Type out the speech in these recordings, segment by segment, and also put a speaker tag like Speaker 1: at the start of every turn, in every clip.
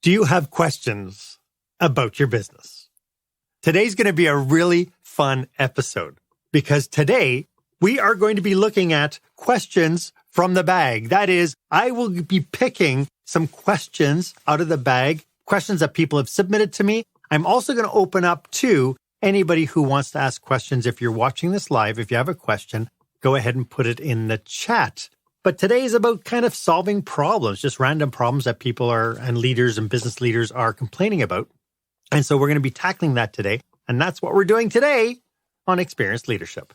Speaker 1: Do you have questions about your business? Today's going to be a really fun episode because today we are going to be looking at questions from the bag. That is, I will be picking some questions out of the bag, questions that people have submitted to me. I'm also going to open up to anybody who wants to ask questions. If you're watching this live, if you have a question, go ahead and put it in the chat. But today is about kind of solving problems, just random problems that people and leaders and business leaders are complaining about. And so we're going to be tackling that today. And that's what we're doing today on Experienced Leadership.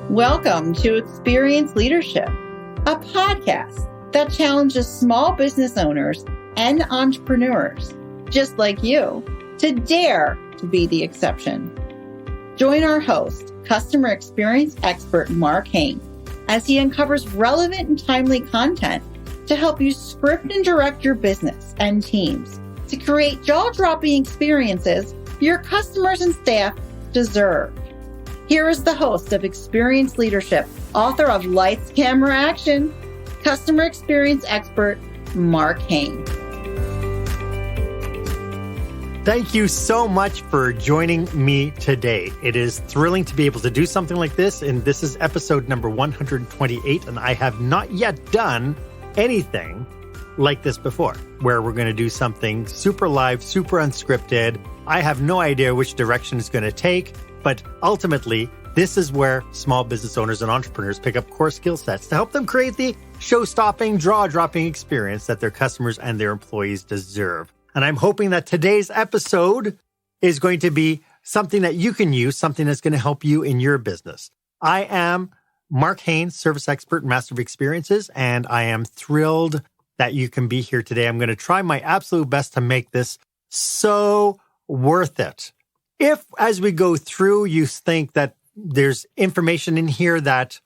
Speaker 2: Welcome to Experienced Leadership, a podcast that challenges small business owners and entrepreneurs, just like you, to dare to be the exception. Join our host, customer experience expert Marc Haine, as he uncovers relevant and timely content to help you script and direct your business and teams to create jaw-dropping experiences your customers and staff deserve. Here is the host of Experienced Leadership, author of Lights, Camera, Action, customer experience expert Marc Haine.
Speaker 1: Thank you so much for joining me today. It is thrilling to be able to do something like this, and this is episode number 128, and I have not yet done anything like this before, where we're going to do something super live, super unscripted. I have no idea which direction it's going to take, but ultimately, this is where small business owners and entrepreneurs pick up core skill sets to help them create the show-stopping, jaw-dropping experience that their customers and their employees deserve. And I'm hoping that today's episode is going to be something that you can use, something that's going to help you in your business. I am Marc Haine, service expert and master of experiences, and I am thrilled that you can be here today. I'm going to try my absolute best to make this so worth it. If, as we go through, you think that there's information in here that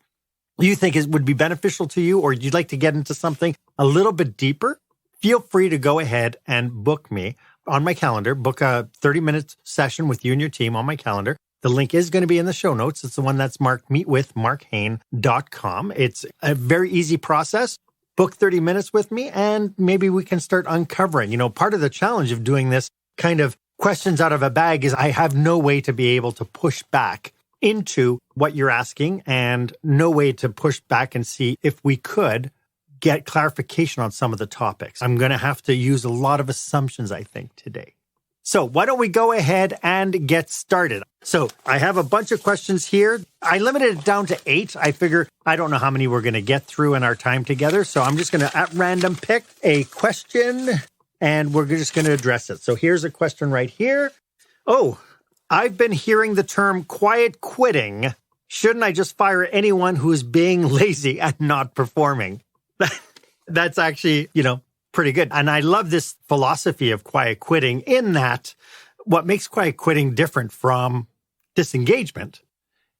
Speaker 1: you think would be beneficial to you, or you'd like to get into something a little bit deeper, feel free to go ahead and book me on my calendar. Book a 30-minute session with you and your team on my calendar. The link is going to be in the show notes. It's the one that's marked meetwithmarchaine.com. It's a very easy process. Book 30 minutes with me, and maybe we can start uncovering. Part of the challenge of doing this kind of questions out of a bag is I have no way to be able to push back into what you're asking and no way to push back and see if we could get clarification on some of the topics. I'm going to have to use a lot of assumptions, I think, today. So why don't we go ahead and get started? So I have a bunch of questions here. I limited it down to 8. I figure I don't know how many we're going to get through in our time together. So I'm just going to, at random, pick a question and we're just going to address it. So here's a question right here. Oh, I've been hearing the term quiet quitting. Shouldn't I just fire anyone who's being lazy and not performing? That's actually, pretty good. And I love this philosophy of quiet quitting in that what makes quiet quitting different from disengagement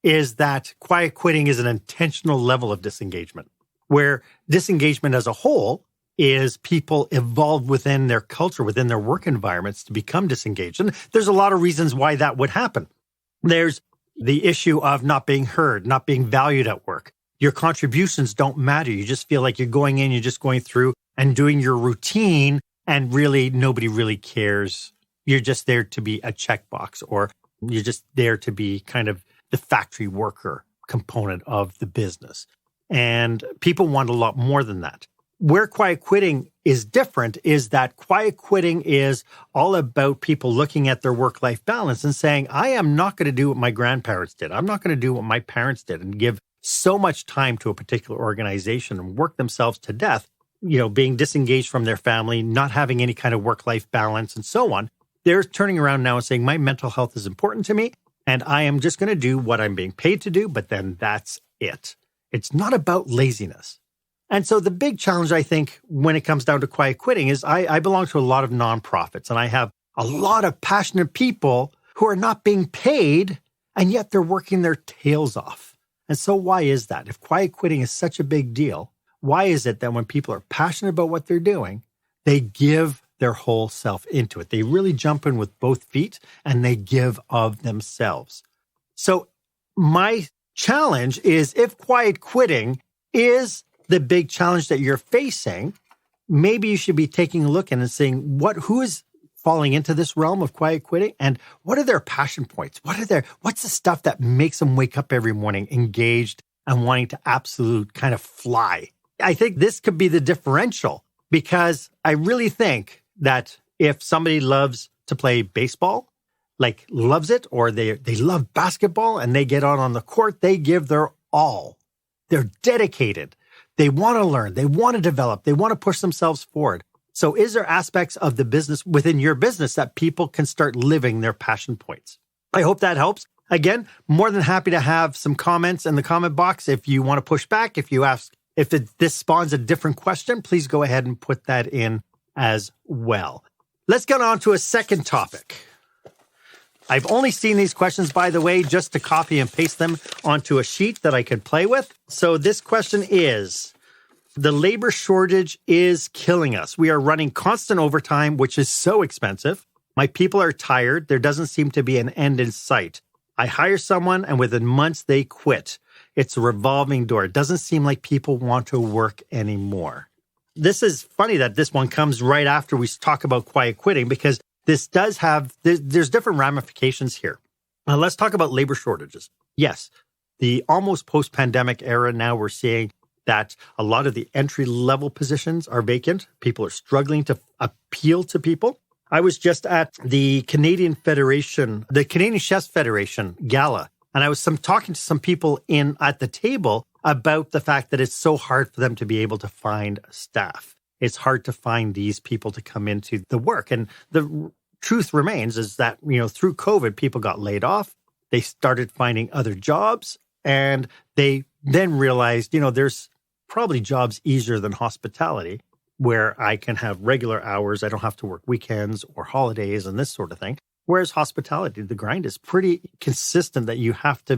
Speaker 1: is that quiet quitting is an intentional level of disengagement, where disengagement as a whole is people evolve within their culture, within their work environments to become disengaged. And there's a lot of reasons why that would happen. There's the issue of not being heard, not being valued at work. Your contributions don't matter. You just feel like you're going in, you're just going through and doing your routine, and really nobody really cares. You're just there to be a checkbox, or you're just there to be kind of the factory worker component of the business. And people want a lot more than that. Where quiet quitting is different is that quiet quitting is all about people looking at their work-life balance and saying, I am not going to do what my grandparents did. I'm not going to do what my parents did and give so much time to a particular organization and work themselves to death, being disengaged from their family, not having any kind of work-life balance and so on. They're turning around now and saying, my mental health is important to me, and I am just going to do what I'm being paid to do, but then that's it. It's not about laziness. And so the big challenge, I think, when it comes down to quiet quitting is I belong to a lot of nonprofits, and I have a lot of passionate people who are not being paid, and yet they're working their tails off. And so why is that? If quiet quitting is such a big deal, why is it that when people are passionate about what they're doing, they give their whole self into it? They really jump in with both feet and they give of themselves. So my challenge is, if quiet quitting is the big challenge that you're facing, maybe you should be taking a look and seeing who is falling into this realm of quiet quitting and what are their passion points? What's the stuff that makes them wake up every morning engaged and wanting to absolute kind of fly? I think this could be the differential because I really think that if somebody loves to play baseball, like loves it, or they love basketball and they get out on the court, they give their all. They're dedicated. They want to learn. They want to develop. They want to push themselves forward. So is there aspects of the business within your business that people can start living their passion points? I hope that helps. Again, more than happy to have some comments in the comment box. If you want to push back, if you ask, this spawns a different question, please go ahead and put that in as well. Let's get on to a second topic. I've only seen these questions, by the way, just to copy and paste them onto a sheet that I could play with. So this question is, the labor shortage is killing us. We are running constant overtime, which is so expensive. My people are tired. There doesn't seem to be an end in sight. I hire someone and within months they quit. It's a revolving door. It doesn't seem like people want to work anymore. This is funny that this one comes right after we talk about quiet quitting because this does have, there's different ramifications here. Now let's talk about labor shortages. Yes, the almost post-pandemic era now we're seeing that a lot of the entry-level positions are vacant. People are struggling to appeal to people. I was just at the Canadian Chefs Federation gala, and I was talking to some people at the table about the fact that it's so hard for them to be able to find staff. It's hard to find these people to come into the work. And the truth remains is that, through COVID, people got laid off. They started finding other jobs, and they then realized, there's probably jobs easier than hospitality, where I can have regular hours. I don't have to work weekends or holidays and this sort of thing. Whereas hospitality, the grind is pretty consistent that you have to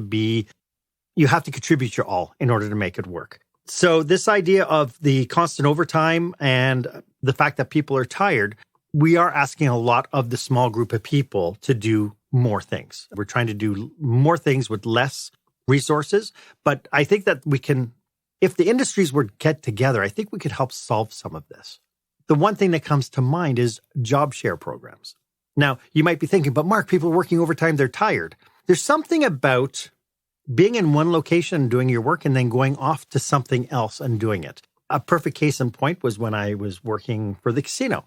Speaker 1: contribute your all in order to make it work. So this idea of the constant overtime and the fact that people are tired, we are asking a lot of the small group of people to do more things. We're trying to do more things with less resources. But I think that we can, if the industries were to get together, I think we could help solve some of this. The one thing that comes to mind is job share programs. Now, you might be thinking, but Mark, people are working overtime, they're tired. There's something about being in one location and doing your work and then going off to something else and doing it. A perfect case in point was when I was working for the casino.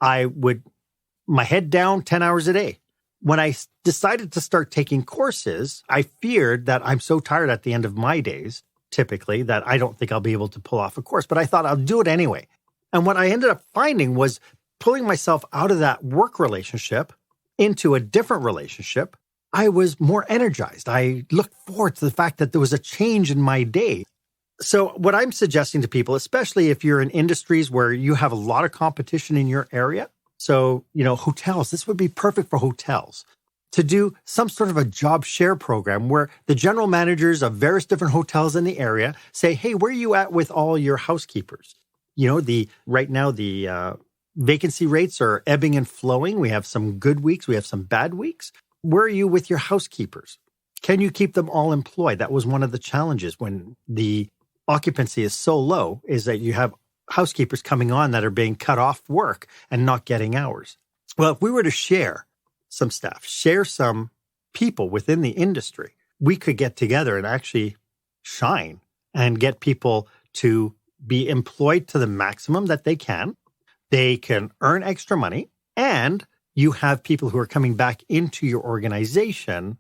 Speaker 1: My head down 10 hours a day. When I decided to start taking courses, I feared that I'm so tired at the end of my days, typically, that I don't think I'll be able to pull off a course, but I thought I'll do it anyway. And what I ended up finding was pulling myself out of that work relationship into a different relationship. I was more energized. I looked forward to the fact that there was a change in my day. So what I'm suggesting to people, especially if you're in industries where you have a lot of competition in your area, so, hotels, this would be perfect for hotels, to do some sort of a job share program where the general managers of various different hotels in the area say, hey, where are you at with all your housekeepers? Right now, the vacancy rates are ebbing and flowing. We have some good weeks. We have some bad weeks. Where are you with your housekeepers? Can you keep them all employed? That was one of the challenges when the occupancy is so low, is that you have housekeepers coming on that are being cut off work and not getting hours. Well, if we were to share some staff, share some people within the industry, we could get together and actually shine and get people to be employed to the maximum that they can. They can earn extra money, and you have people who are coming back into your organization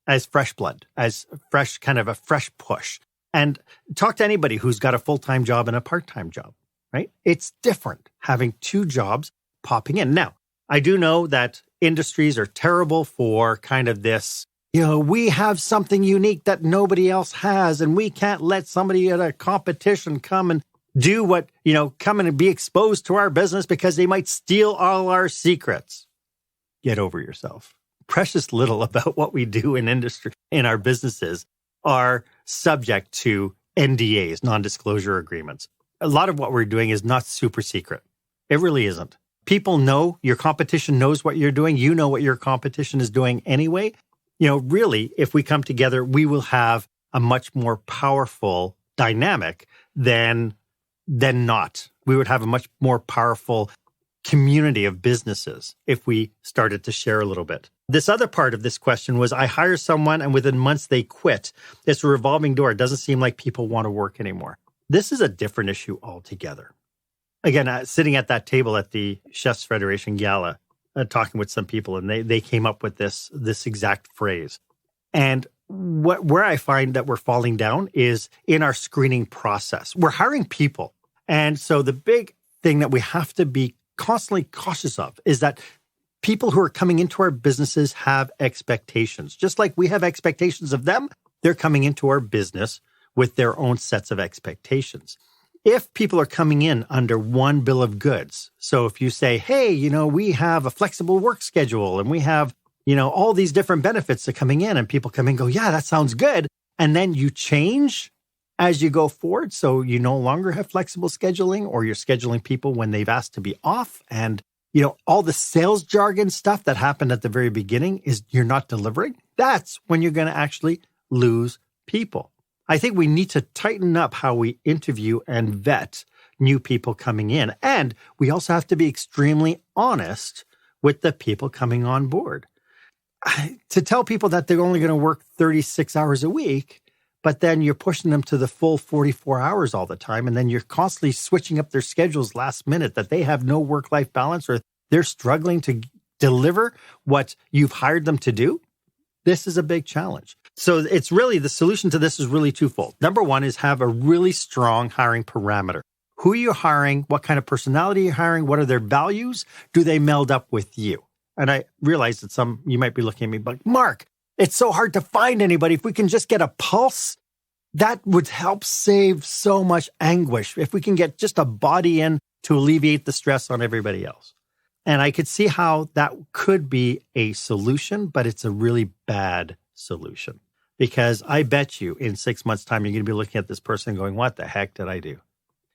Speaker 1: as fresh blood, as fresh, kind of a fresh push. And talk to anybody who's got a full-time job and a part-time job, right? It's different having two jobs popping in. Now, I do know that industries are terrible for kind of this, we have something unique that nobody else has, and we can't let somebody at a competition come and do come in and be exposed to our business because they might steal all our secrets. Get over yourself. Precious little about what we do in industry, in our businesses, are subject to NDAs, non-disclosure agreements. A lot of what we're doing is not super secret. It really isn't. People know, your competition knows what you're doing. You know what your competition is doing anyway. Really, if we come together, we will have a much more powerful dynamic than not. we would have a much more powerful community of businesses if we started to share a little bit. This other part of this question was, I hire someone and within months they quit. It's a revolving door. It doesn't seem like people want to work anymore. This is a different issue altogether. Again, sitting at that table at the Chefs Federation Gala, talking with some people, and they came up with this exact phrase. And where I find that we're falling down is in our screening process. We're hiring people. And so the big thing that we have to be constantly cautious of is that people who are coming into our businesses have expectations. Just like we have expectations of them, they're coming into our business with their own sets of expectations. If people are coming in under one bill of goods, so if you say, hey, we have a flexible work schedule and we have, all these different benefits that are coming in, and people come in and go, yeah, that sounds good. And then you change as you go forward. So you no longer have flexible scheduling, or you're scheduling people when they've asked to be off. And, all the sales jargon stuff that happened at the very beginning is you're not delivering. That's when you're going to actually lose people. I think we need to tighten up how we interview and vet new people coming in. And we also have to be extremely honest with the people coming on board. To tell people that they're only going to work 36 hours a week, but then you're pushing them to the full 44 hours all the time, and then you're constantly switching up their schedules last minute, that they have no work-life balance, or they're struggling to deliver what you've hired them to do. This is a big challenge. So it's really, the solution to this is really twofold. Number one is have a really strong hiring parameter. Who are you hiring? What kind of personality are you hiring? What are their values? Do they meld up with you? And I realize that you might be looking at me like, Mark, it's so hard to find anybody. If we can just get a pulse, that would help save so much anguish. If we can get just a body in to alleviate the stress on everybody else. And I could see how that could be a solution, but it's a really bad solution. Because I bet you in 6 months' time, you're going to be looking at this person going, what the heck did I do?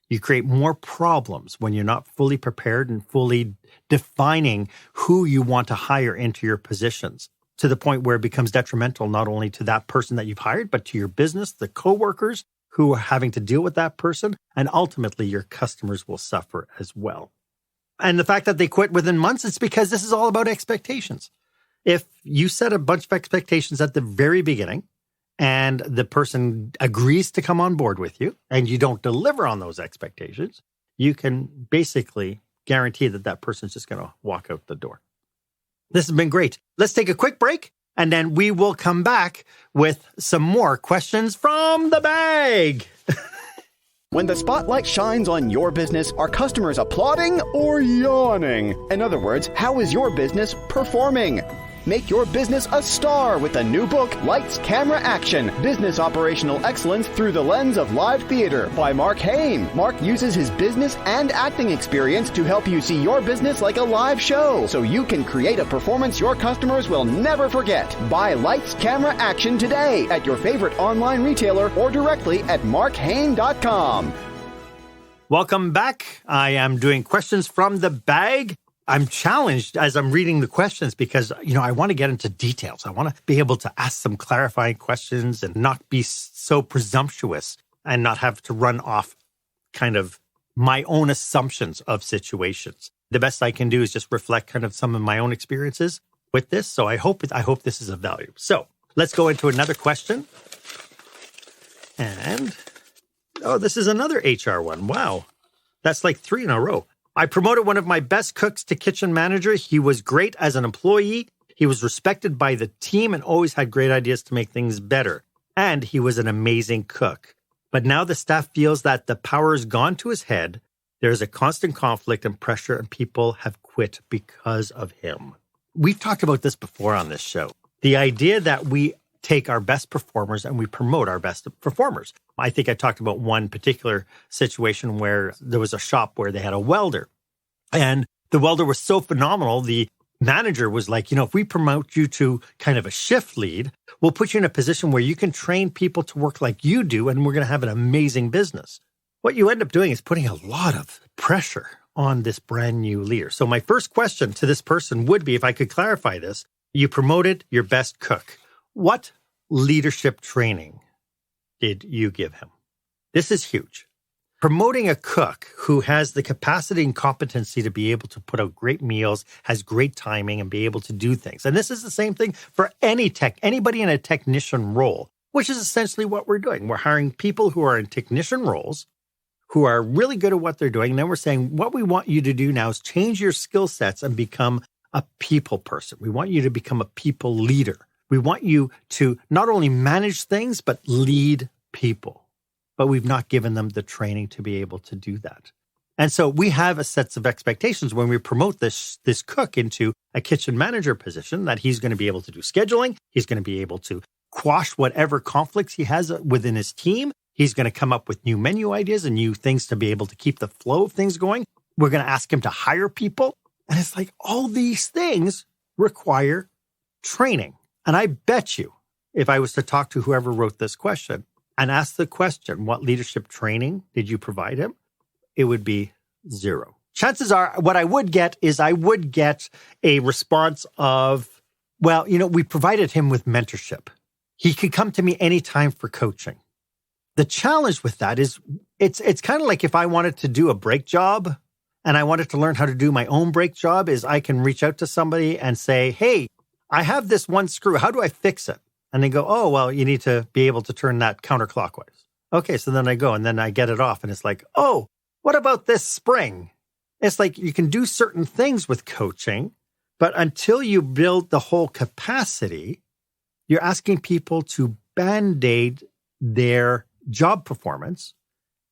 Speaker 1: You create more problems when you're not fully prepared and fully defining who you want to hire into your positions, to the point where it becomes detrimental not only to that person that you've hired, but to your business, the coworkers who are having to deal with that person, and ultimately your customers will suffer as well. And the fact that they quit within months, it's because this is all about expectations. If you set a bunch of expectations at the very beginning, and the person agrees to come on board with you, and you don't deliver on those expectations, you can basically guarantee that that person's just going to walk out the door. This has been great. Let's take a quick break, and then we will come back with some more questions from the bag.
Speaker 3: When the spotlight shines on your business, are customers applauding or yawning? In other words, how is your business performing? Make your business a star with the new book, Lights, Camera, Action, Business Operational Excellence Through the Lens of Live Theater by Marc Haine. Marc uses his business and acting experience to help you see your business like a live show, so you can create a performance your customers will never forget. Buy Lights, Camera, Action today at your favorite online retailer or directly at marchaine.com.
Speaker 1: Welcome back. I am doing questions from the bag. I'm challenged as I'm reading the questions because, I want to get into details. I want to be able to ask some clarifying questions and not be so presumptuous and not have to run off kind of my own assumptions of situations. The best I can do is just reflect kind of some of my own experiences with this. So I hope this is of value. So let's go into another question. And, this is another HR one. Wow. That's like 3 in a row. I promoted one of my best cooks to kitchen manager. He was great as an employee. He was respected by the team and always had great ideas to make things better. And he was an amazing cook. But now the staff feels that the power has gone to his head. There's a constant conflict and pressure, and people have quit because of him. We've talked about this before on this show. The idea that we take our best performers and we promote our best performers. I think I talked about one particular situation where there was a shop where they had a welder, and the welder was so phenomenal. The manager was like, if we promote you to kind of a shift lead, we'll put you in a position where you can train people to work like you do, and we're going to have an amazing business. What you end up doing is putting a lot of pressure on this brand new leader. So my first question to this person would be, if I could clarify this, you promoted your best cook. What leadership training did you give him? This is huge. Promoting a cook who has the capacity and competency to be able to put out great meals, has great timing, and be able to do things. And this is the same thing for anybody in a technician role, which is essentially what we're doing. We're hiring people who are in technician roles, who are really good at what they're doing. And then we're saying, what we want you to do now is change your skill sets and become a people person. We want you to become a people leader. We want you to not only manage things, but lead people. But we've not given them the training to be able to do that. And so we have a set of expectations when we promote this cook into a kitchen manager position, that he's going to be able to do scheduling. He's going to be able to quash whatever conflicts he has within his team. He's going to come up with new menu ideas and new things to be able to keep the flow of things going. We're going to ask him to hire people. And it's like all these things require training. And I bet you, if I was to talk to whoever wrote this question and ask the question, what leadership training did you provide him? It would be 0. Chances are what I would get is I would get a response of, well, we provided him with mentorship. He could come to me anytime for coaching. The challenge with that is it's kind of like if I wanted to do a brake job and I wanted to learn how to do my own brake job, is I can reach out to somebody and say, hey, I have this one screw. How do I fix it? And they go, oh, well, you need to be able to turn that counterclockwise. Okay, so then I go and then I get it off and it's like, oh, what about this spring? It's like you can do certain things with coaching, but until you build the whole capacity, you're asking people to band-aid their job performance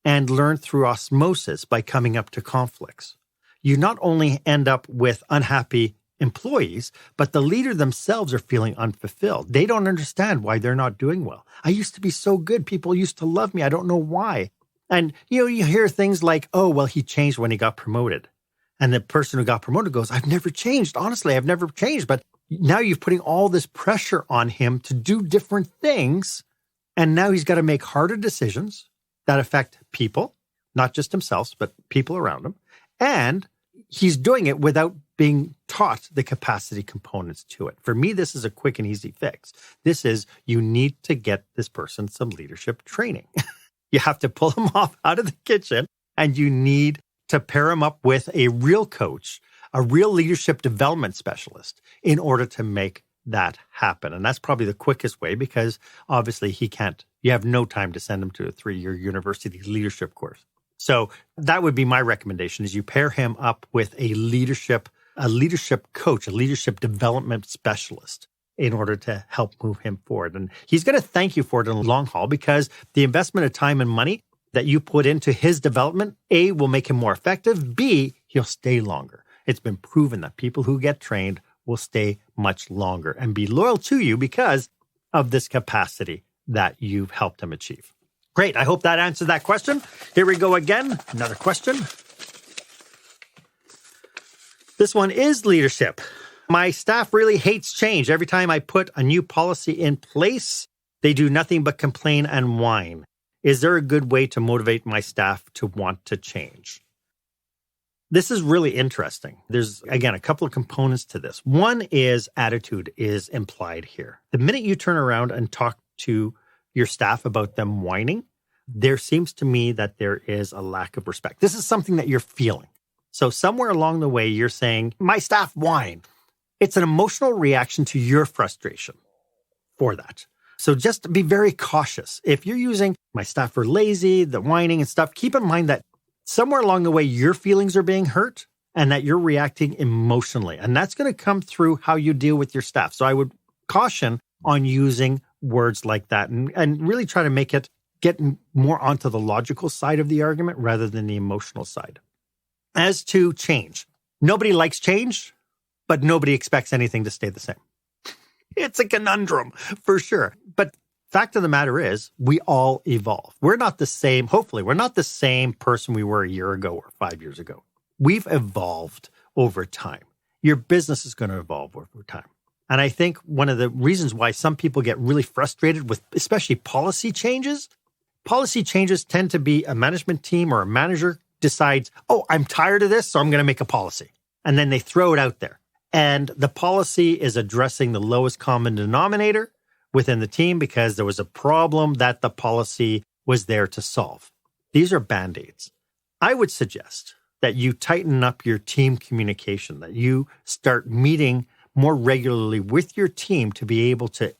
Speaker 1: and learn through osmosis by coming up to conflicts. You not only end up with unhappy employees, but the leader themselves are feeling unfulfilled. They don't understand why they're not doing well. I used to be so good. People used to love me. I don't know why. And, you hear things like, oh, well, he changed when he got promoted. And the person who got promoted goes, I've never changed. Honestly, I've never changed. But now you're putting all this pressure on him to do different things. And now he's got to make harder decisions that affect people, not just himself, but people around him. And he's doing it without being taught the capacity components to it. For me, this is a quick and easy fix. This is, you need to get this person some leadership training. You have to pull him off out of the kitchen and you need to pair him up with a real coach, a real leadership development specialist in order to make that happen. And that's probably the quickest way because obviously you have no time to send him to a 3-year university leadership course. So that would be my recommendation is you pair him up with a leadership coach, a leadership development specialist in order to help move him forward. And he's going to thank you for it in the long haul because the investment of time and money that you put into his development, A, will make him more effective, B, he'll stay longer. It's been proven that people who get trained will stay much longer and be loyal to you because of this capacity that you've helped him achieve. Great. I hope that answered that question. Here we go again. Another question. This one is leadership. My staff really hates change. Every time I put a new policy in place, they do nothing but complain and whine. Is there a good way to motivate my staff to want to change? This is really interesting. There's, again, a couple of components to this. One is attitude is implied here. The minute you turn around and talk to your staff about them whining, there seems to me that there is a lack of respect. This is something that you're feeling. So somewhere along the way, you're saying, my staff whine. It's an emotional reaction to your frustration for that. So just be very cautious. If you're using my staff are lazy, the whining and stuff, keep in mind that somewhere along the way, your feelings are being hurt and that you're reacting emotionally. And that's going to come through how you deal with your staff. So I would caution on using words like that and really try to get more onto the logical side of the argument rather than the emotional side. As to change, nobody likes change, but nobody expects anything to stay the same. It's a conundrum for sure. But fact of the matter is, we all evolve. We're not the same. Hopefully, we're not the same person we were a year ago or 5 years ago. We've evolved over time. Your business is going to evolve over time. And I think one of the reasons why some people get really frustrated with especially policy changes tend to be a management team or a manager decides, oh, I'm tired of this, so I'm going to make a policy. And then they throw it out there. And the policy is addressing the lowest common denominator within the team because there was a problem that the policy was there to solve. These are Band-Aids. I would suggest that you tighten up your team communication, that you start meeting more regularly with your team to be able to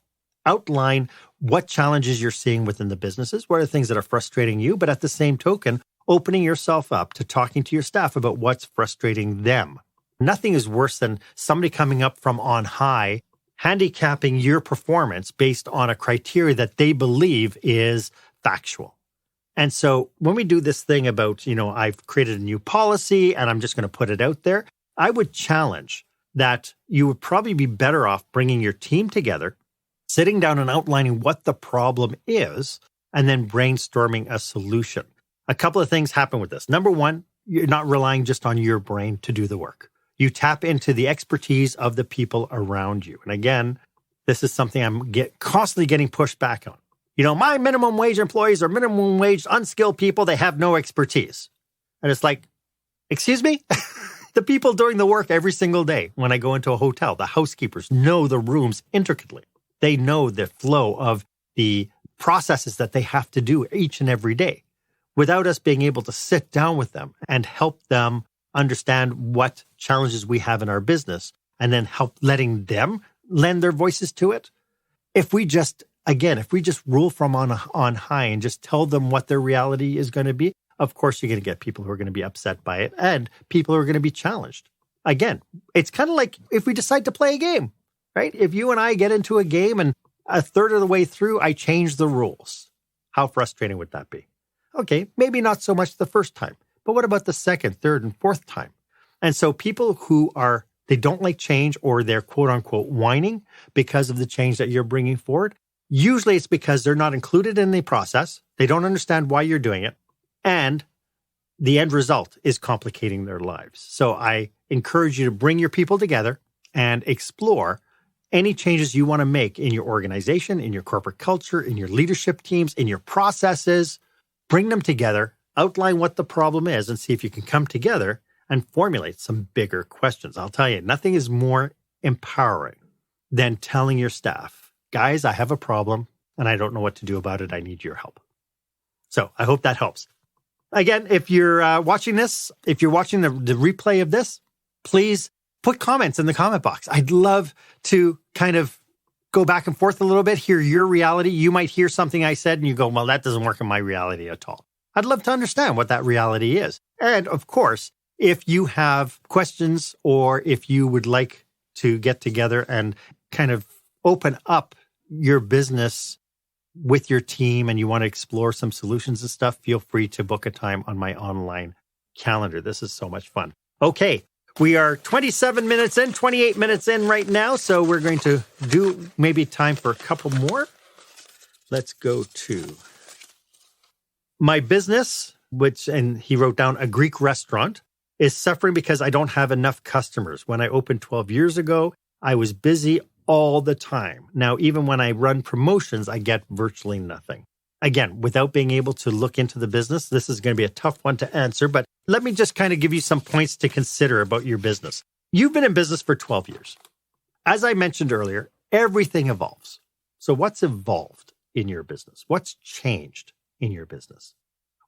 Speaker 1: outline what challenges you're seeing within the businesses, what are things that are frustrating you, but at the same token, opening yourself up to talking to your staff about what's frustrating them. Nothing is worse than somebody coming up from on high, handicapping your performance based on a criteria that they believe is factual. And so when we do this thing about, I've created a new policy and I'm just going to put it out there, I would challenge that you would probably be better off bringing your team together, sitting down and outlining what the problem is, and then brainstorming a solution. A couple of things happen with this. Number one, you're not relying just on your brain to do the work. You tap into the expertise of the people around you. And again, this is something I'm constantly getting pushed back on. My minimum wage employees are minimum wage unskilled people. They have no expertise. And it's like, excuse me? The people doing the work every single day when I go into a hotel, the housekeepers know the rooms intricately. They know the flow of the processes that they have to do each and every day without us being able to sit down with them and help them understand what challenges we have in our business and then help letting them lend their voices to it. If we just rule from on high and just tell them what their reality is going to be, of course, you're going to get people who are going to be upset by it and people who are going to be challenged. Again, it's kind of like if we decide to play a game, right? If you and I get into a game and a third of the way through, I change the rules. How frustrating would that be? Okay, maybe not so much the first time, but what about the second, third, and fourth time? And so people who they don't like change or they're quote unquote whining because of the change that you're bringing forward, usually it's because they're not included in the process. They don't understand why you're doing it. And the end result is complicating their lives. So I encourage you to bring your people together and explore any changes you want to make in your organization, in your corporate culture, in your leadership teams, in your processes. Bring them together, outline what the problem is, and see if you can come together and formulate some bigger questions. I'll tell you, nothing is more empowering than telling your staff, guys, I have a problem and I don't know what to do about it. I need your help. So I hope that helps. Again, if you're watching this, if you're watching the replay of this, please put comments in the comment box. I'd love to kind of go back and forth a little bit, hear your reality. You might hear something I said and you go, well, that doesn't work in my reality at all. I'd love to understand what that reality is. And of course, if you have questions or if you would like to get together and kind of open up your business with your team and you want to explore some solutions and stuff, feel free to book a time on my online calendar. This is so much fun. Okay, we are 27 minutes in, 28 minutes in right now, so we're going to do maybe time for a couple more. Let's go to my business, and he wrote down a Greek restaurant, is suffering because I don't have enough customers. When I opened 12 years ago, I was busy all the time. Now, even when I run promotions, I get virtually nothing. Again, without being able to look into the business, this is going to be a tough one to answer, but let me just kind of give you some points to consider about your business. You've been in business for 12 years. As I mentioned earlier, everything evolves. So what's evolved in your business? What's changed in your business?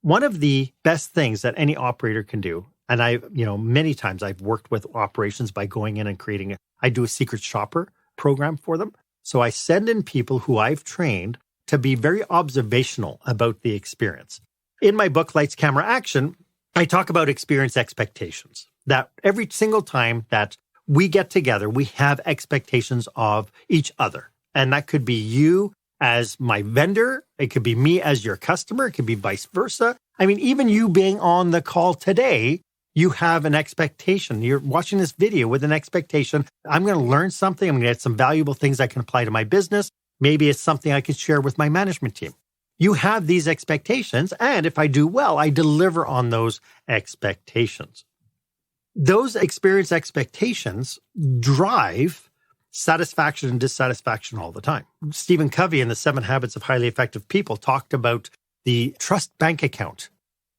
Speaker 1: One of the best things that any operator can do, and many times I've worked with operations by going in and I do a secret shopper program for them. So I send in people who I've trained to be very observational about the experience. In my book, Lights, Camera, Action, I talk about experience expectations, that every single time that we get together, we have expectations of each other. And that could be you as my vendor. It could be me as your customer. It could be vice versa. I mean, even you being on the call today, you have an expectation. You're watching this video with an expectation. I'm going to learn something. I'm going to get some valuable things I can apply to my business. Maybe it's something I can share with my management team. You have these expectations, and if I do well, I deliver on those expectations. Those experience expectations drive satisfaction and dissatisfaction all the time. Stephen Covey in the 7 Habits of Highly Effective People talked about the trust bank account.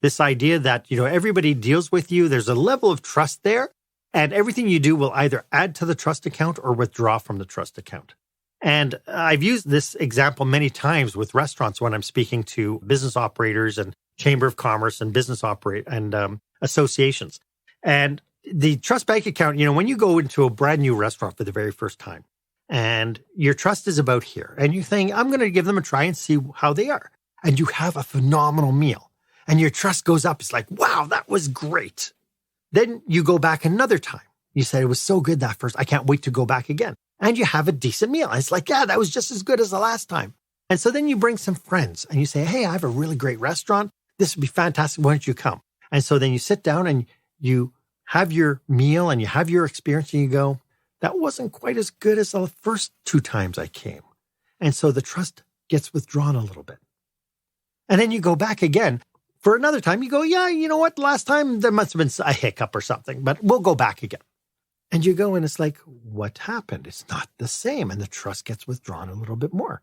Speaker 1: This idea that, everybody deals with you. There's a level of trust there, and everything you do will either add to the trust account or withdraw from the trust account. And I've used this example many times with restaurants when I'm speaking to business operators and Chamber of Commerce and business associations. And the trust bank account, when you go into a brand new restaurant for the very first time and your trust is about here and you think, I'm going to give them a try and see how they are. And you have a phenomenal meal and your trust goes up. It's like, wow, that was great. Then you go back another time. You said it was so good that first, I can't wait to go back again. And you have a decent meal. And it's like, yeah, that was just as good as the last time. And so then you bring some friends and you say, hey, I have a really great restaurant. This would be fantastic. Why don't you come? And so then you sit down and you have your meal and you have your experience and you go, that wasn't quite as good as the first 2 times I came. And so the trust gets withdrawn a little bit. And then you go back again for another time. You go, yeah, you know what? Last time there must have been a hiccup or something, but we'll go back again. And you go and it's like, what happened? It's not the same. And the trust gets withdrawn a little bit more.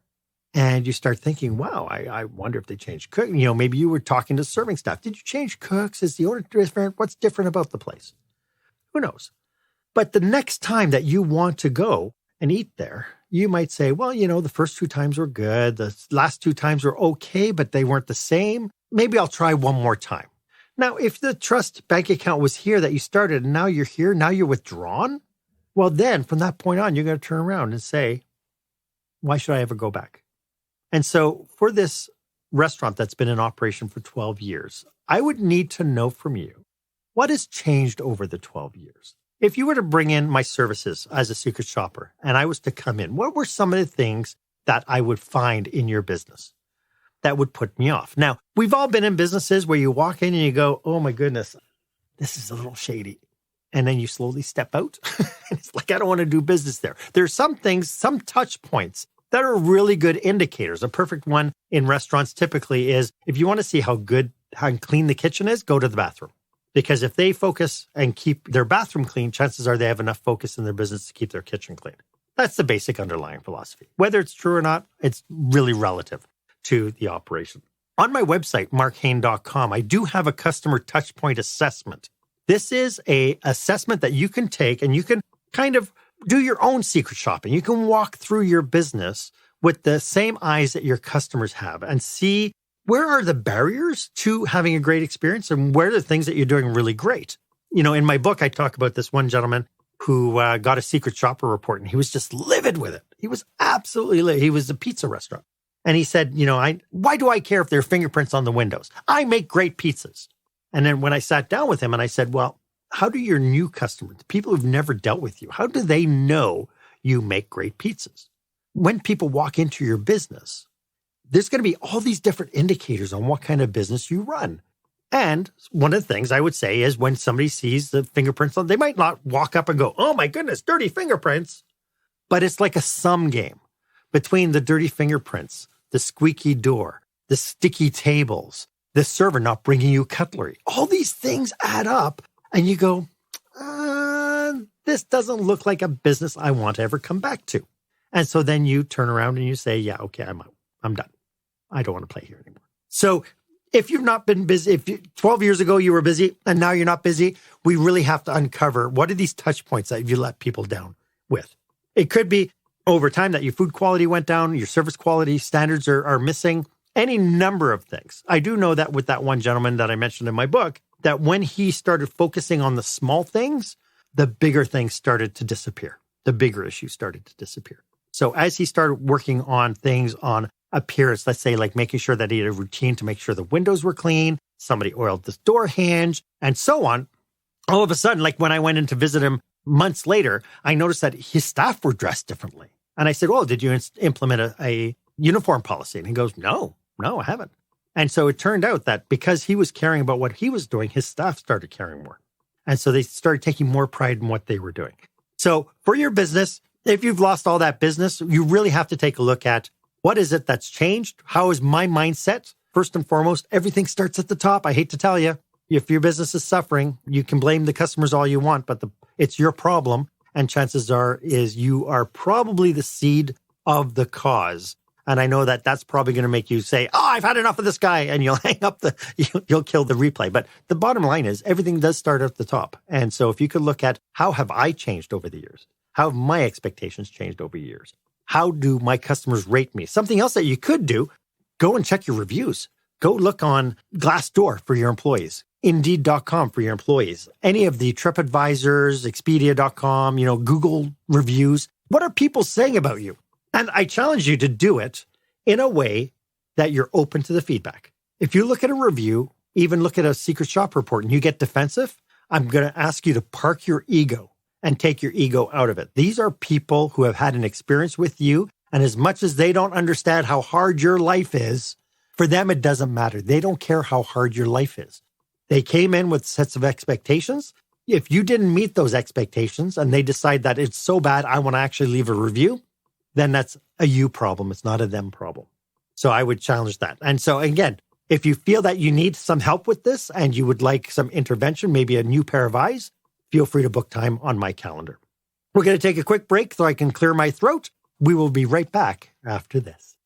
Speaker 1: And you start thinking, wow, I wonder if they changed cook. Maybe you were talking to serving staff. Did you change cooks? Is the order different? What's different about the place? Who knows? But the next time that you want to go and eat there, you might say, well, the first 2 times were good. The last 2 times were okay, but they weren't the same. Maybe I'll try one more time. Now, if the trust bank account was here that you started and now you're here, now you're withdrawn, well, then from that point on, you're going to turn around and say, why should I ever go back? And so for this restaurant that's been in operation for 12 years, I would need to know from you, what has changed over the 12 years? If you were to bring in my services as a secret shopper and I was to come in, what were some of the things that I would find in your business that would put me off? Now, we've all been in businesses where you walk in and you go, oh my goodness, this is a little shady. And then you slowly step out. And it's like, I don't want to do business there. There's some things, some touch points that are really good indicators. A perfect one in restaurants typically is if you want to see how clean the kitchen is, go to the bathroom. Because if they focus and keep their bathroom clean, chances are they have enough focus in their business to keep their kitchen clean. That's the basic underlying philosophy. Whether it's true or not, it's really relative to the operation. On my website, marchaine.com, I do have a customer touchpoint assessment. This is an assessment that you can take and you can kind of do your own secret shopping. You can walk through your business with the same eyes that your customers have and see where are the barriers to having a great experience and where are the things that you're doing really great. In my book, I talk about this one gentleman who got a secret shopper report and he was just livid with it. He was absolutely livid. He was a pizza restaurant. And he said, why do I care if there are fingerprints on the windows? I make great pizzas. And then when I sat down with him and I said, well, how do your new customers, people who've never dealt with you, how do they know you make great pizzas? When people walk into your business, there's going to be all these different indicators on what kind of business you run. And one of the things I would say is when somebody sees the fingerprints on, they might not walk up and go, oh my goodness, dirty fingerprints. But it's like a sum game between the dirty fingerprints, the squeaky door, the sticky tables, the server not bringing you cutlery. All these things add up and you go, this doesn't look like a business I want to ever come back to. And so then you turn around and you say, yeah, okay, I'm out. I'm done. I don't want to play here anymore. So if you've not been busy, 12 years ago you were busy and now you're not busy, we really have to uncover what are these touch points that you let people down with. It could be over time that your food quality went down, your service quality standards are missing, any number of things. I do know that with that one gentleman that I mentioned in my book, that when he started focusing on the small things, the bigger things started to disappear. The bigger issues started to disappear. So as he started working on things on appearance, let's say like making sure that he had a routine to make sure the windows were clean, somebody oiled the door hinge, and so on, all of a sudden, like when I went in to visit him months later, I noticed that his staff were dressed differently. And I said, oh, did you implement a uniform policy? And he goes, no, I haven't. And so it turned out that because he was caring about what he was doing, his staff started caring more. And so they started taking more pride in what they were doing. So for your business, if you've lost all that business, you really have to take a look at what is it that's changed? How is my mindset? First and foremost, everything starts at the top. I hate to tell you, if your business is suffering, you can blame the customers all you want, but it's your problem. And chances are is you are probably the seed of the cause. And I know that that's probably going to make you say, oh, I've had enough of this guy. And you'll hang up you'll kill the replay. But the bottom line is everything does start at the top. And so if you could look at how have I changed over the years? How have my expectations changed over years? How do my customers rate me? Something else that you could do, go and check your reviews. Go look on Glassdoor for your employees, Indeed.com for your employees, any of the TripAdvisors, Expedia.com, Google reviews. What are people saying about you? And I challenge you to do it in a way that you're open to the feedback. If you look at a review, even look at a secret shop report and you get defensive, I'm going to ask you to park your ego and take your ego out of it. These are people who have had an experience with you. And as much as they don't understand how hard your life is, for them, it doesn't matter. They don't care how hard your life is. They came in with sets of expectations. If you didn't meet those expectations and they decide that it's so bad, I want to actually leave a review, then that's a you problem. It's not a them problem. So I would challenge that. And so again, if you feel that you need some help with this and you would like some intervention, maybe a new pair of eyes, feel free to book time on my calendar. We're going to take a quick break so I can clear my throat. We will be right back after this.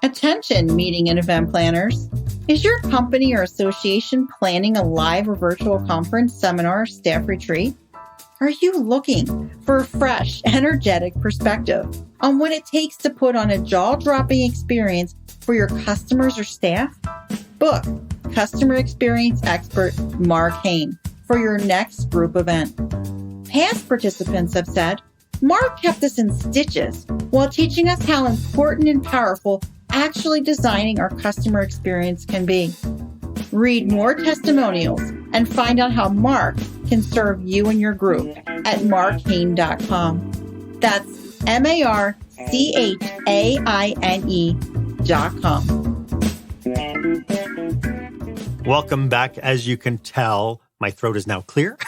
Speaker 2: Attention, meeting and event planners. Is your company or association planning a live or virtual conference, seminar, or staff retreat? Are you looking for a fresh, energetic perspective on what it takes to put on a jaw-dropping experience for your customers or staff? Book customer experience expert Marc Haine for your next group event. Past participants have said, Marc kept us in stitches while teaching us how important and powerful actually designing our customer experience can be. Read more testimonials and find out how Marc can serve you and your group at marchaine.com. That's marchaine.com.
Speaker 1: Welcome back. As you can tell, my throat is now clear.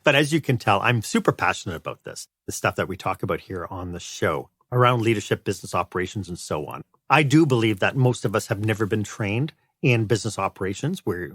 Speaker 1: But as you can tell, I'm super passionate about this, the stuff that we talk about here on the show around leadership, business operations, and so on. I do believe that most of us have never been trained in business operations where,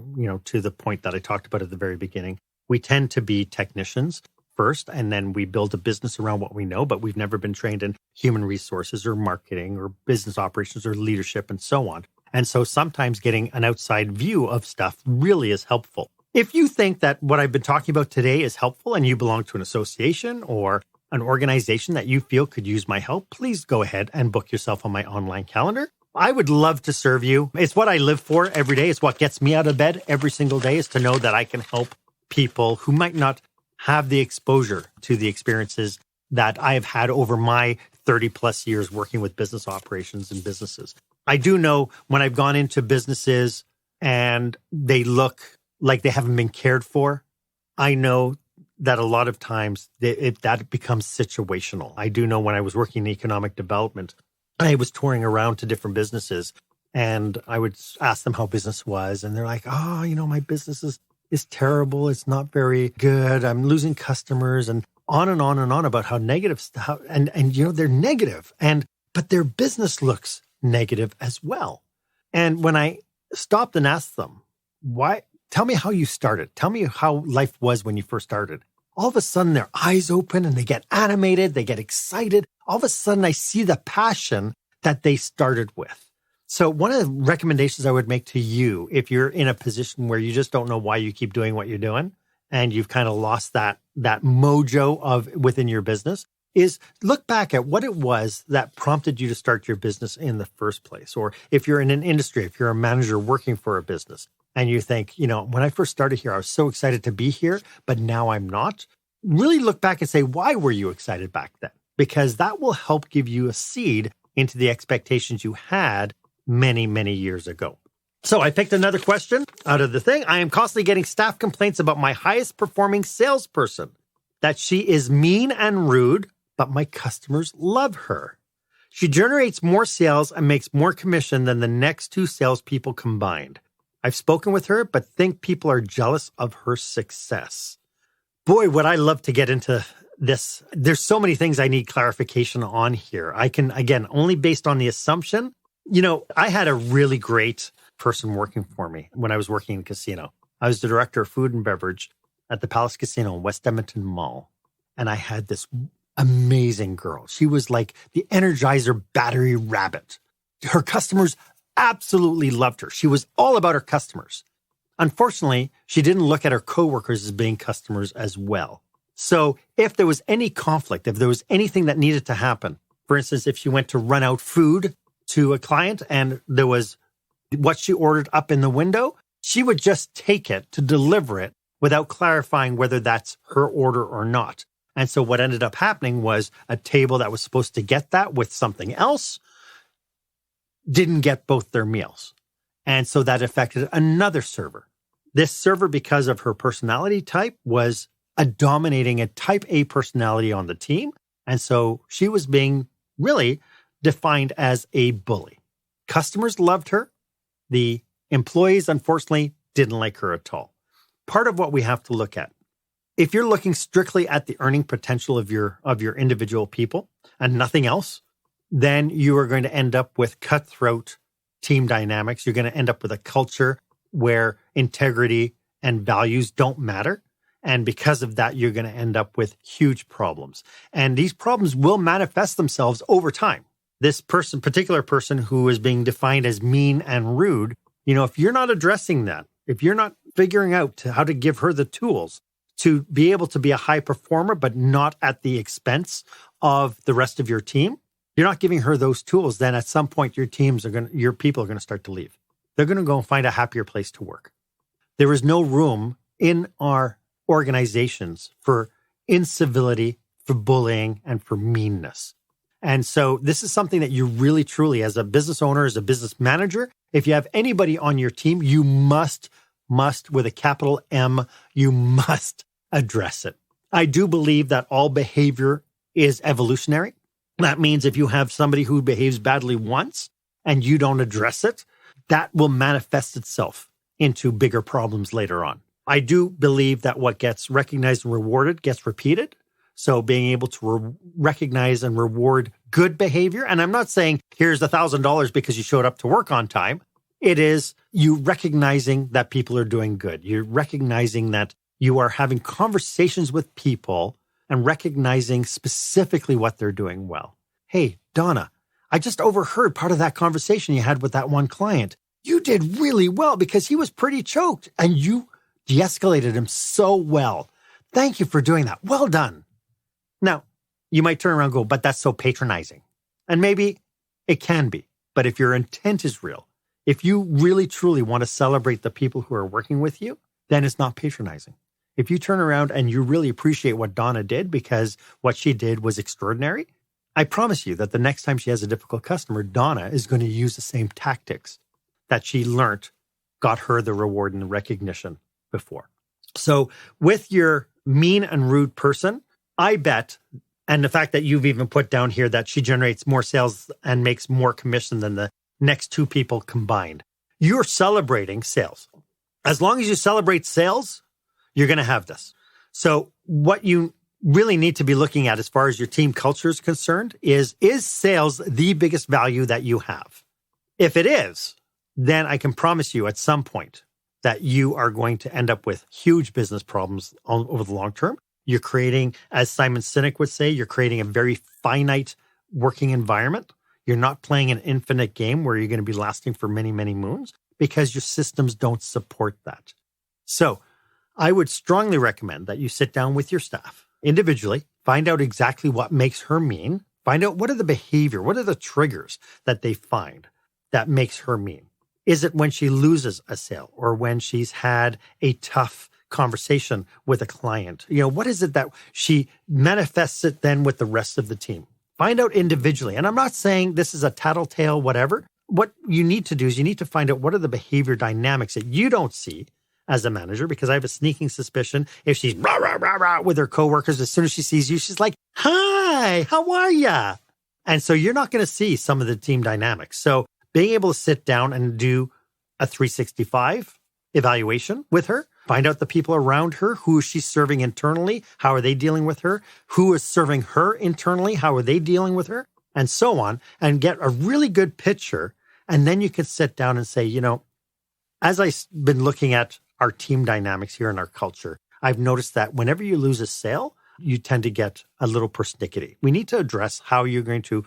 Speaker 1: to the point that I talked about at the very beginning, we tend to be technicians first, and then we build a business around what we know, but we've never been trained in human resources or marketing or business operations or leadership and so on. And so sometimes getting an outside view of stuff really is helpful. If you think that what I've been talking about today is helpful and you belong to an association or an organization that you feel could use my help, please go ahead and book yourself on my online calendar. I would love to serve you. It's what I live for every day. It's what gets me out of bed every single day, is to know that I can help people who might not have the exposure to the experiences that I have had over my 30 plus years working with business operations and businesses. I do know when I've gone into businesses and they look like they haven't been cared for, I know that a lot of times that becomes situational. I do know when I was working in economic development, I was touring around to different businesses and I would ask them how business was. And they're like, my business is terrible. It's not very good. I'm losing customers, and on and on and on about how negative, they're negative, but their business looks negative as well. And when I stopped and asked them, why? Tell me how you started. Tell me how life was when you first started. All of a sudden, their eyes open and they get animated. They get excited. All of a sudden, I see the passion that they started with. So one of the recommendations I would make to you, if you're in a position where you just don't know why you keep doing what you're doing and you've kind of lost that mojo within your business, is look back at what it was that prompted you to start your business in the first place. Or if you're in an industry, if you're a manager working for a business, and you think, when I first started here, I was so excited to be here, but now I'm not. Really look back and say, why were you excited back then? Because that will help give you a seed into the expectations you had many, many years ago. So I picked another question out of the thing. I am constantly getting staff complaints about my highest performing salesperson, that she is mean and rude, but my customers love her. She generates more sales and makes more commission than the next two salespeople combined. I've spoken with her, but think people are jealous of her success. Boy, would I love to get into this. There's so many things I need clarification on here. I can, again, only based on the assumption. I had a really great person working for me when I was working in casino. I was the director of food and beverage at the Palace Casino in West Edmonton Mall. And I had this amazing girl. She was like the Energizer battery rabbit. Her customers absolutely loved her. She was all about her customers. Unfortunately, she didn't look at her coworkers as being customers as well. So if there was any conflict, if there was anything that needed to happen, for instance, if she went to run out food to a client and there was what she ordered up in the window, she would just take it to deliver it without clarifying whether that's her order or not. And so what ended up happening was a table that was supposed to get that with something else didn't get both their meals. And so that affected another server. This server, because of her personality type, was dominating a type A personality on the team. And so she was being really defined as a bully. Customers loved her. The employees, unfortunately, didn't like her at all. Part of what we have to look at, if you're looking strictly at the earning potential of your individual people and nothing else, then you are going to end up with cutthroat team dynamics. You're going to end up with a culture where integrity and values don't matter. And because of that, you're going to end up with huge problems. And these problems will manifest themselves over time. This particular person who is being defined as mean and rude, if you're not addressing that, if you're not figuring out how to give her the tools to be able to be a high performer, but not at the expense of the rest of your team, you're not giving her those tools, then at some point your people are going to start to leave. They're going to go and find a happier place to work. There is no room in our organizations for incivility, for bullying, and for meanness. And so this is something that you really, truly, as a business owner, as a business manager, if you have anybody on your team, you must, with a capital M, you must address it. I do believe that all behavior is evolutionary. That means if you have somebody who behaves badly once and you don't address it, that will manifest itself into bigger problems later on. I do believe that what gets recognized and rewarded gets repeated. So being able to recognize and reward good behavior, and I'm not saying here's $1,000 because you showed up to work on time. It is you recognizing that people are doing good. You're recognizing that you are having conversations with people and recognizing specifically what they're doing well. Hey, Donna, I just overheard part of that conversation you had with that one client. You did really well because he was pretty choked and you de-escalated him so well. Thank you for doing that. Well done. Now, you might turn around and go, but that's so patronizing. And maybe it can be. But if your intent is real, if you really, truly want to celebrate the people who are working with you, then it's not patronizing. If you turn around and you really appreciate what Donna did because what she did was extraordinary, I promise you that the next time she has a difficult customer, Donna is going to use the same tactics that she learned got her the reward and the recognition before. So with your mean and rude person, I bet, and the fact that you've even put down here that she generates more sales and makes more commission than the next two people combined, you're celebrating sales. As long as you celebrate sales, you're going to have this. So what you really need to be looking at as far as your team culture is concerned is sales the biggest value that you have? If it is, then I can promise you at some point that you are going to end up with huge business problems over the long term. You're creating, as Simon Sinek would say, you're creating a very finite working environment. You're not playing an infinite game where you're going to be lasting for many, many moons because your systems don't support that. So I would strongly recommend that you sit down with your staff individually, find out exactly what makes her mean, find out what are the triggers that they find that makes her mean. Is it when she loses a sale or when she's had a tough conversation with a client? What is it that she manifests it then with the rest of the team? Find out individually. And I'm not saying this is a tattletale, whatever. What you need to do is you need to find out what are the behavior dynamics that you don't see as a manager, because I have a sneaking suspicion if she's rah, rah, rah, rah with her coworkers, as soon as she sees you, she's like, hi, how are ya? And so you're not going to see some of the team dynamics. So being able to sit down and do a 365 evaluation with her, find out the people around her, who is she serving internally, how are they dealing with her, who is serving her internally, how are they dealing with her, and so on, and get a really good picture. And then you can sit down and say, as I've been looking at our team dynamics here in our culture, I've noticed that whenever you lose a sale, you tend to get a little persnickety. We need to address how are you going to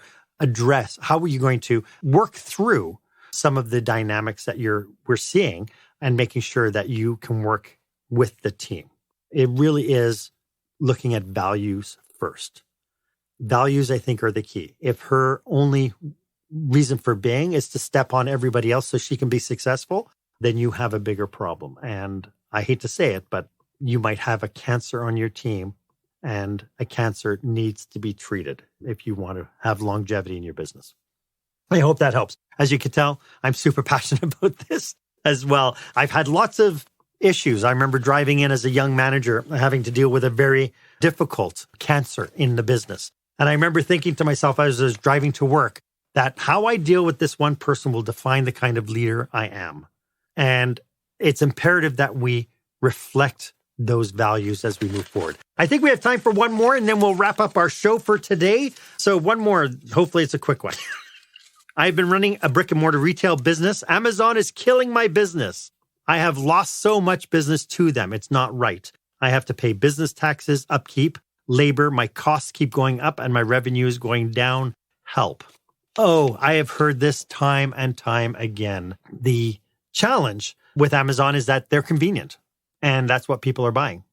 Speaker 1: work through some of the dynamics that we're seeing and making sure that you can work with the team. It really is looking at values first. Values, I think, are the key. If her only reason for being is to step on everybody else so she can be successful, then you have a bigger problem. And I hate to say it, but you might have a cancer on your team, and a cancer needs to be treated if you want to have longevity in your business. I hope that helps. As you can tell, I'm super passionate about this as well. I've had lots of issues. I remember driving in as a young manager, having to deal with a very difficult cancer in the business. And I remember thinking to myself as I was driving to work that how I deal with this one person will define the kind of leader I am. And it's imperative that we reflect those values as we move forward. I think we have time for one more, and then we'll wrap up our show for today. So one more, hopefully it's a quick one. I've been running a brick and mortar retail business. Amazon is killing my business. I have lost so much business to them. It's not right. I have to pay business taxes, upkeep, labor. My costs keep going up and my revenue is going down. Help. Oh, I have heard this time and time again. The challenge with Amazon is that they're convenient, and that's what people are buying.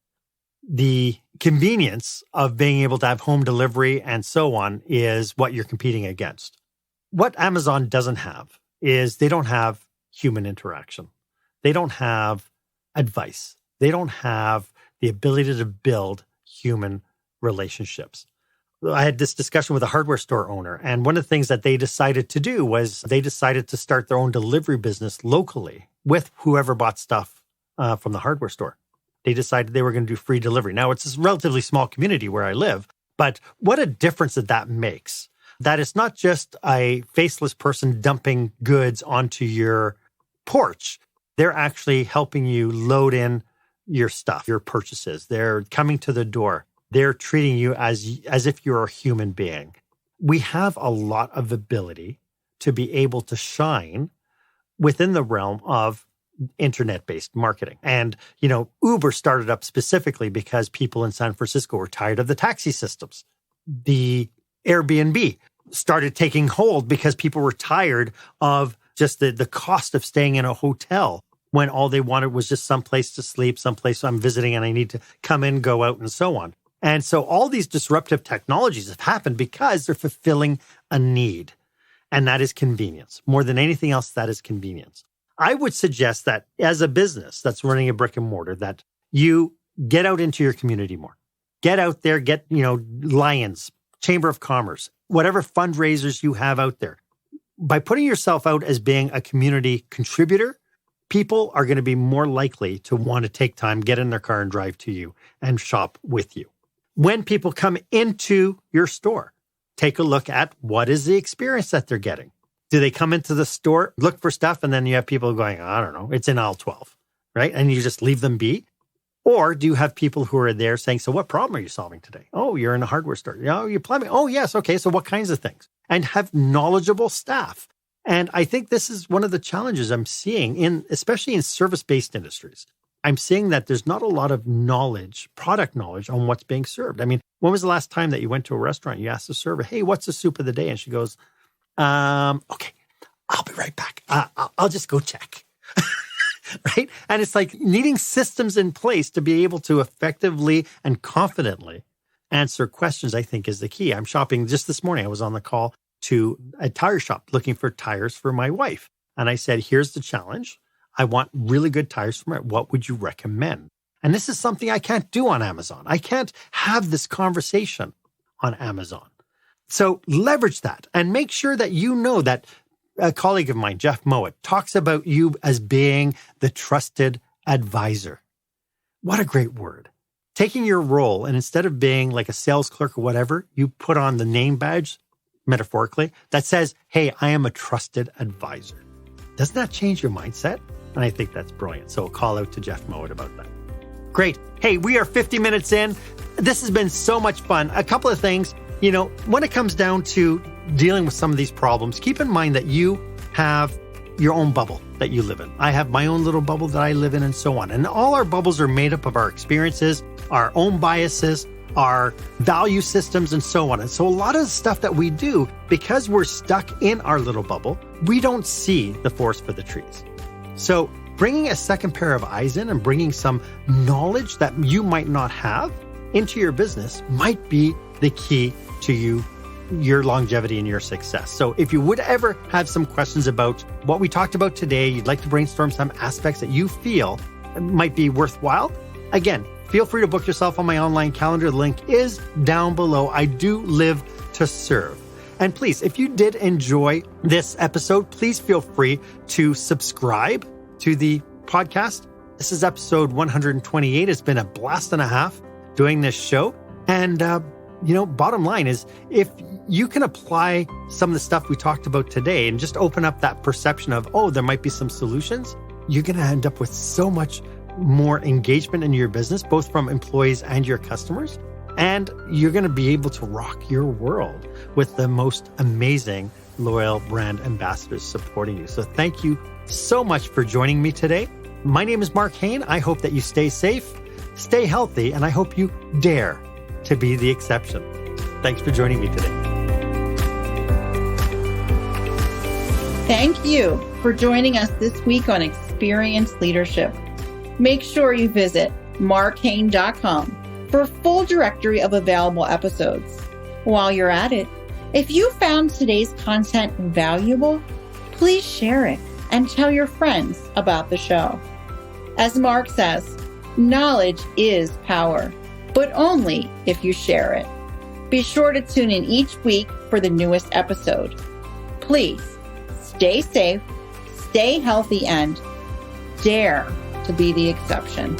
Speaker 1: The convenience of being able to have home delivery and so on is what you're competing against. What Amazon doesn't have is they don't have human interaction. They don't have advice. They don't have the ability to build human relationships. I had this discussion with a hardware store owner, and one of the things that they decided to do was they decided to start their own delivery business locally with whoever bought stuff from the hardware store. They decided they were going to do free delivery. Now, it's a relatively small community where I live, but what a difference that makes. That it's not just a faceless person dumping goods onto your porch. They're actually helping you load in your stuff, your purchases. They're coming to the door. They're treating you as if you're a human being. We have a lot of ability to be able to shine within the realm of internet-based marketing. And, Uber started up specifically because people in San Francisco were tired of the taxi systems. The Airbnb started taking hold because people were tired of just the cost of staying in a hotel when all they wanted was just someplace to sleep, someplace I'm visiting and I need to come in, go out, and so on. And so all these disruptive technologies have happened because they're fulfilling a need, and that is convenience. More than anything else, that is convenience. I would suggest that as a business that's running a brick and mortar, that you get out into your community more. Get out there, get, Lions, Chamber of Commerce, whatever fundraisers you have out there. By putting yourself out as being a community contributor, people are going to be more likely to want to take time, get in their car and drive to you and shop with you. When people come into your store, take a look at what is the experience that they're getting. Do they come into the store, look for stuff, and then you have people going, I don't know, it's in aisle 12, right? And you just leave them be? Or do you have people who are there saying, so what problem are you solving today? Oh, you're in a hardware store. Oh, you're plumbing. Oh, yes. Okay. So what kinds of things? And have knowledgeable staff. And I think this is one of the challenges I'm seeing especially in service-based industries. I'm seeing that there's not a lot of knowledge, product knowledge on what's being served. I mean, when was the last time that you went to a restaurant, you asked the server, hey, what's the soup of the day? And she goes, okay, I'll be right back. I'll just go check. Right? And it's like needing systems in place to be able to effectively and confidently answer questions, I think, is the key. I'm shopping just this morning. I was on the call to a tire shop looking for tires for my wife. And I said, here's the challenge. I want really good tires for my, what would you recommend? And this is something I can't do on Amazon. I can't have this conversation on Amazon. So leverage that and make sure that you know that a colleague of mine, Jeff Mowat, talks about you as being the trusted advisor. What a great word. Taking your role and instead of being like a sales clerk or whatever, you put on the name badge, metaphorically, that says, hey, I am a trusted advisor. Doesn't that change your mindset? And I think that's brilliant. So a call out to Jeff Mowat about that. Great. Hey, we are 50 minutes in. This has been so much fun. A couple of things, when it comes down to dealing with some of these problems, keep in mind that you have your own bubble that you live in. I have my own little bubble that I live in and so on. And all our bubbles are made up of our experiences, our own biases, our value systems, and so on. And so a lot of the stuff that we do, because we're stuck in our little bubble, we don't see the forest for the trees. So bringing a second pair of eyes in and bringing some knowledge that you might not have into your business might be the key to you your longevity and your success. So if you would ever have some questions about what we talked about today, you'd like to brainstorm some aspects that you feel might be worthwhile, again, feel free to book yourself on my online calendar. The link is down below. I do live to serve. And please, if you did enjoy this episode, please feel free to subscribe to the podcast. This is episode 128. It's been a blast and a half doing this show. And, bottom line is, if you can apply some of the stuff we talked about today and just open up that perception of, there might be some solutions, you're going to end up with so much more engagement in your business, both from employees and your customers. And you're going to be able to rock your world with the most amazing loyal brand ambassadors supporting you. So thank you so much for joining me today. My name is Marc Haine. I hope that you stay safe, stay healthy, and I hope you dare to be the exception. Thanks for joining me today.
Speaker 2: Thank you for joining us this week on Experience Leadership. Make sure you visit marchaine.com for a full directory of available episodes. While you're at it, if you found today's content valuable, please share it and tell your friends about the show. As Marc says, knowledge is power, but only if you share it. Be sure to tune in each week for the newest episode. Please stay safe, stay healthy, and dare to be the exception.